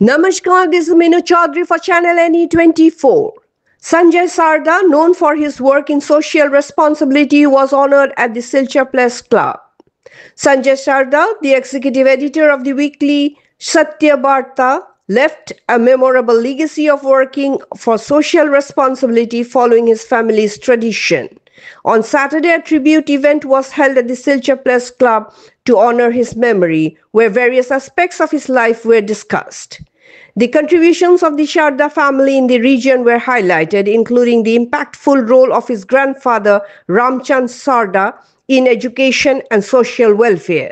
Namaskar, this is Minu Chaudhary for Channel NE24. Sanjay Sarda, known for his work in social responsibility, was honored at the Silchar Press Club. Sanjay Sarda, the executive editor of the weekly Satya Varta, left a memorable legacy of working for social responsibility following his family's tradition. On Saturday, a tribute event was held at the Silchar Press Club to honor his memory, where various aspects of his life were discussed. The contributions of the Sharda family in the region were highlighted, including the impactful role of his grandfather Ramchand Sarda in education and social welfare.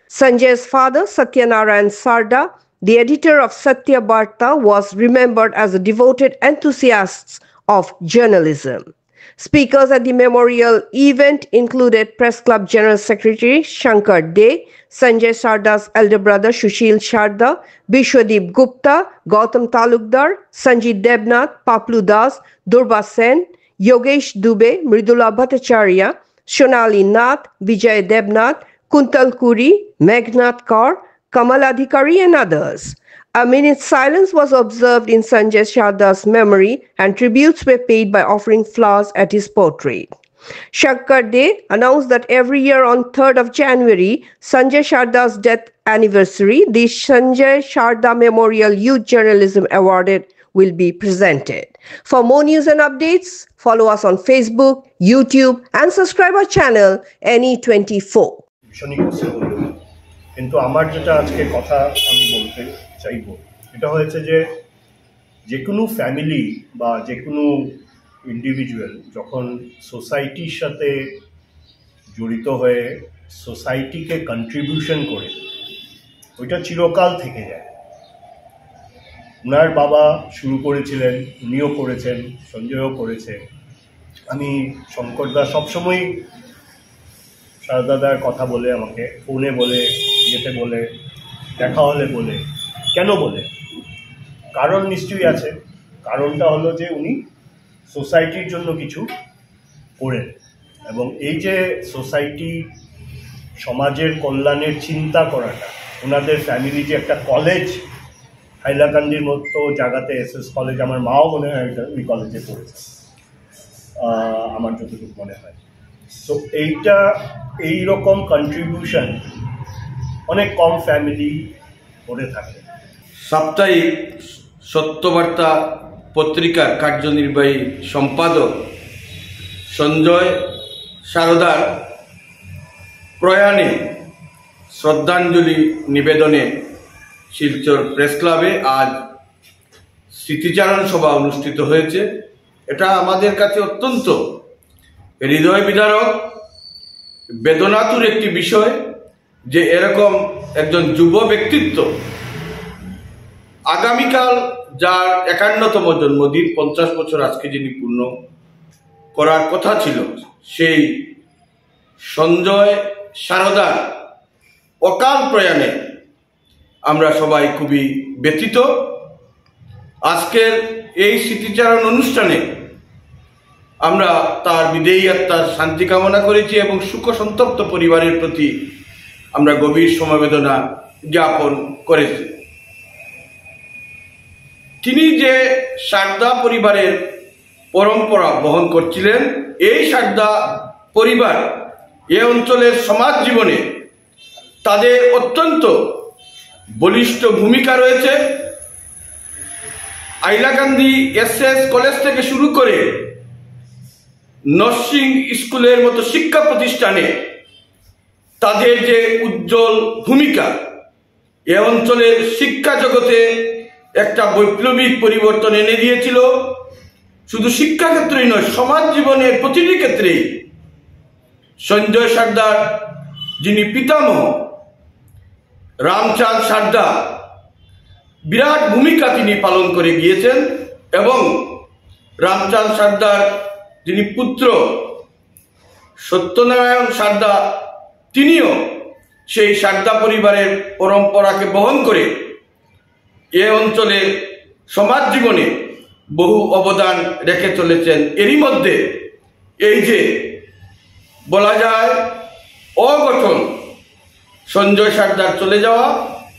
Sanjay's father, Satyanarayan Sarda, the editor of Satya Varta, was remembered as a devoted enthusiast of journalism. Speakers at the memorial event included Press Club General Secretary Shankar De, Sanjay Sarda's elder brother Sushil Sharda, Bishwadeep Gupta, Gautam Talukdar, Sanjit Debnath, Paplu Das, Durba Sen, Yogesh Dubey, Mridula Bhattacharya, Shonali Nath, Vijay Debnath, Kuntal Kuri, Meghnad Kaur, Kamal Adhikari and others. A minute's silence was observed in Sanjay Sarda's memory and tributes were paid by offering flowers at his portrait. Shankar De announced that every year on 3rd of January, Sanjay Sarda's death anniversary, the Sanjay Sarda Memorial Youth Journalism Award will be presented. For more news and updates, follow us on Facebook, YouTube and subscribe our channel NE24. কিন্তু আমার যেটা আজকে কথা আমি বলতে চাইব এটা হয়েছে যে কোনো ফ্যামিলি বা যে কোনো ইন্ডিভিজুয়াল যখন সোসাইটির সাথে জড়িত হয়ে সোসাইটিকে কন্ট্রিবিউশন করে ওইটা চিরকাল থেকে যায়। ওনার বাবা শুরু করেছিলেন, উনিও করেছেন, সঞ্জয়ও করেছে। আমি শঙ্করদা সবসময় সারদাদার কথা বলে আমাকে ফোনে বলে, যেতে বলে, দেখা হলে বলে, কেন বলে? কারণ নিশ্চয়ই আছে। কারণটা হলো যে উনি সোসাইটির জন্য কিছু করেন এবং এই যে সোসাইটি সমাজের কল্যাণের চিন্তা করাটা, ওনাদের ফ্যামিলি যে একটা কলেজ হাইলাকান্দির মতো জায়গাতে এসএস কলেজ, আমার মাও মনে হয় ওই কলেজে পড়েছে আমার যতটুকু মনে হয়। তো এই রকম কন্ট্রিবিউশন অনেক কম ফ্যামিলি করে থাকে। সাপ্তাহিক সত্যবার্তা পত্রিকার কার্যনির্বাহী সম্পাদক সঞ্জয় সারদার প্রয়াণে শ্রদ্ধাঞ্জলি নিবেদনে শিলচর প্রেস ক্লাবে আজ স্মৃতিচারণ সভা অনুষ্ঠিত হয়েছে। এটা আমাদের কাছে অত্যন্ত হৃদয় বিদারক, বেদনাতুর একটি বিষয় যে এরকম একজন যুব ব্যক্তিত্ব আগামীকাল যার 51তম জন্মদিন, 50 বছর আজকে যিনি পূর্ণ করার কথা ছিল, সেই সঞ্জয় সারদার অকাল প্রয়াণে আমরা সবাই খুবই ব্যথিত। আজকের এই স্মৃতিচারণ অনুষ্ঠানে আমরা তার বিদেহী আত্মার শান্তি কামনা করেছি এবং শোক সন্তপ্ত পরিবারের প্রতি আমরা গভীর সমবেদনা জ্ঞাপন করেছি। তিনি যে সারদা পরিবারের পরম্পরা বহন করছিলেন, এই সারদা পরিবার এ অঞ্চলের সমাজ জীবনে তাদের অত্যন্ত বলিষ্ঠ ভূমিকা রয়েছে। হাইলাকান্দি এসএস কলেজ থেকে শুরু করে নার্সিং স্কুলের মতো শিক্ষা প্রতিষ্ঠানে তাদের যে উজ্জ্বল ভূমিকা এ অঞ্চলের শিক্ষা জগতে একটা বৈপ্লবিক পরিবর্তন এনে দিয়েছিল। শুধু শিক্ষা ক্ষেত্রেই নয়, সমাজ জীবনের প্রতিটি ক্ষেত্রেই সঞ্জয় সারদার যিনি পিতামহ রামচাঁদ সারদা বিরাট ভূমিকা তিনি পালন করে গিয়েছেন এবং রামচাঁদ সারদার যিনি পুত্র সত্যনারায়ণ সারদা, তিনিও সেই সারদা পরিবারের পরম্পরাকে বহন করে এ অঞ্চলের সমাজ জীবনে বহু অবদান রেখে চলেছেন। এরই মধ্যে এই যে বলা যায় অঘটন সঞ্জয় সারদার চলে যাওয়া,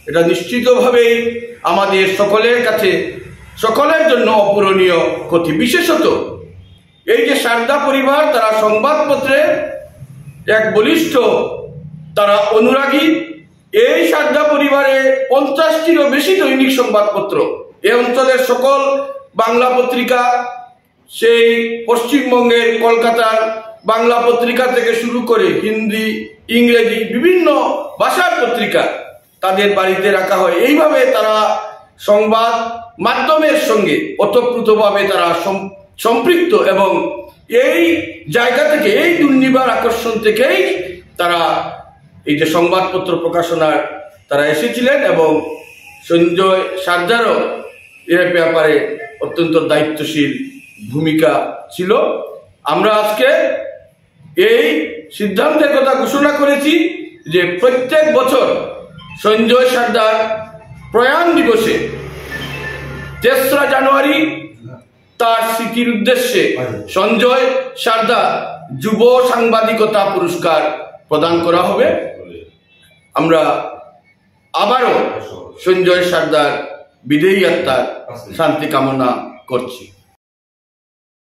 এটা নিশ্চিতভাবেই আমাদের সকলের কাছে, সকলের জন্য অপূরণীয় ক্ষতি। বিশেষত এই যে সারদা পরিবার, তারা সংবাদপত্রে এক বলিষ্ঠ, তারা অনুরাগী। এই সারদা পরিবারে 50টিরও বেশি দৈনিক সংবাদপত্র, এ অঞ্চলের সকল বাংলা পত্রিকা, সেই পশ্চিমবঙ্গের কলকাতার বাংলা পত্রিকা থেকে শুরু করে হিন্দি, ইংরেজি বিভিন্ন ভাষার পত্রিকা তাদের বাড়িতে রাখা হয়। এইভাবে তারা সংবাদ মাধ্যমের সঙ্গে ওতপ্রোতভাবে তারা সম্পৃক্ত, এবং এই জায়গা থেকে, এই দুর্নিবার আকর্ষণ থেকেই তারা এই যে সংবাদপত্র প্রকাশনার তারা এসেছিলেন, এবং সঞ্জয় সারদারও এর ব্যাপারে অত্যন্ত দায়িত্বশীল ভূমিকা ছিল। আমরা আজকে এই সিদ্ধান্তের কথা ঘোষণা করেছি যে প্রত্যেক বছর সঞ্জয় সারদার প্রয়াণ দিবসে 3রা জানুয়ারি তার স্মৃতির উদ্দেশ্যে সঞ্জয় সারদা যুব সাংবাদিকতা পুরস্কার প্রদান করা হবে। আমরা আবারও সঞ্জয় সারদার বিদেয়ী আত্মার শান্তি কামনা করছি।